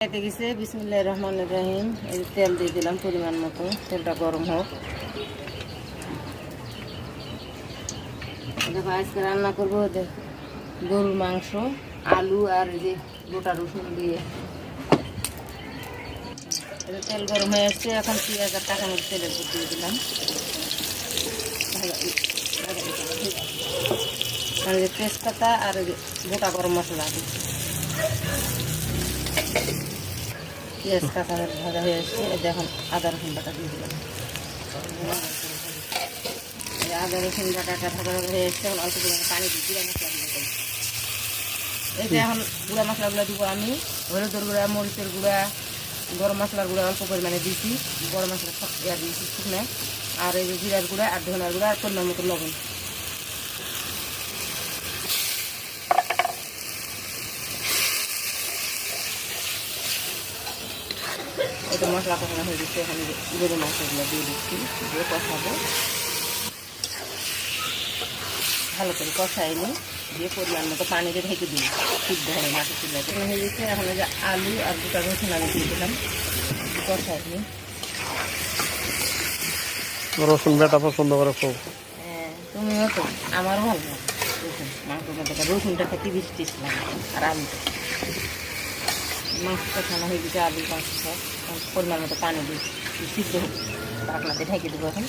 খাইতে গেছে। বিসমিল্লাহির রহমানির রহিম। এই তেল দিয়ে দিলাম পরিমাণ মতো, তেলটা গরম হোক। দেখো আজকে রান্না করবো গরুর মাংস, আলু আর এই যে গোটা রসুন দিয়ে। তেল গরম হয়ে আসছে, এখন পেঁয়াজ আর টাকা মতো তেলের উপর দিয়ে দিলাম। আর যে তেজপাতা আর গোটা গরম মশলা দিচ্ছি। পেঁয়াজ কাঁচা ভাজা হয়ে আসছে, এখন আদা রসুন বাটা দিয়ে দিলাম। আদা রসুন বাটাটা ভাজা ভাজা হয়ে আসছে, এখন অল্প পরিমাণে পানি দিয়ে গুঁড়া মশলা দিয়ে। এই যে এখন গুঁড়া মশলাগুলো দিব আমি। হলুদের গুঁড়া, মরিচের গুঁড়া, গরম মশলার গুঁড়া অল্প পরিমাণে দিয়েছি। গরম মশলা দিয়েছি শুকনো, আর এই যে জিরার গুঁড়া আর ধনার গুঁড়া আর পরিমাণ মতো লবণ। এটা মশলা কষানো হয়ে দিচ্ছে, এখানে গরু মাংসগুলো দিয়ে দিচ্ছি, দিয়ে কষাবো। ভালো করে কষাই নিই, দিয়ে পরিমাণ মতো পানি দিয়ে ঢেকে দিই, সিদ্ধ হবে মাছের চুলাতে হয়ে গেছে। এখন যে আলু আর গোটা রসুন আমি দিয়ে দিলাম, কষাই নিই। রসুন বেটা পছন্দ করে খুব। হ্যাঁ, তুমিও তো, আমারও ভালো লাগে রসুন মাংসের মধ্যে। রসুনটা খেতে বেশি টেস্ট লাগে, আর আলুটা। মাছ কষানো হয়ে গেছে, আলু মাংস সব পরিমাণ মতো পানি দিই, সিদ্ধ হোক। আপনাদের ঢেকে দেবো এখন।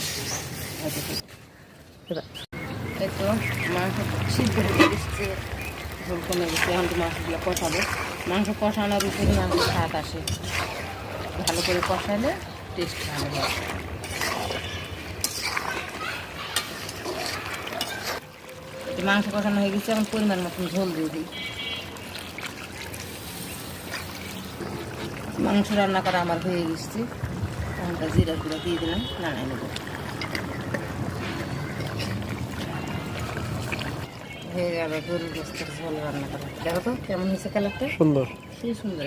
এই তো মাংস সিদ্ধ হয়ে এসছে, ঝোল কমে গেছে। এখন তো মাংসগুলো কষাবো। মাংস কষানোর উপরে মাংসের স্বাদ আসে, ভালো করে কষালে টেস্ট ভালো হয়। মাংস কষানো হয়ে গেছে, এখন পরিমাণ মতন ঝোল দিয়ে দিই। মাংস রান্না করা আমার হয়ে গেছে, এখনটা জিরার গুঁড়া দিয়ে দিলাম, নাড়াই নেব। হয়ে যাবে গরুর গোস্তের ঝোল রান্না করা। দেখো তো কেমন হয়েছে কালারটা, সুন্দর, সেই সুন্দর।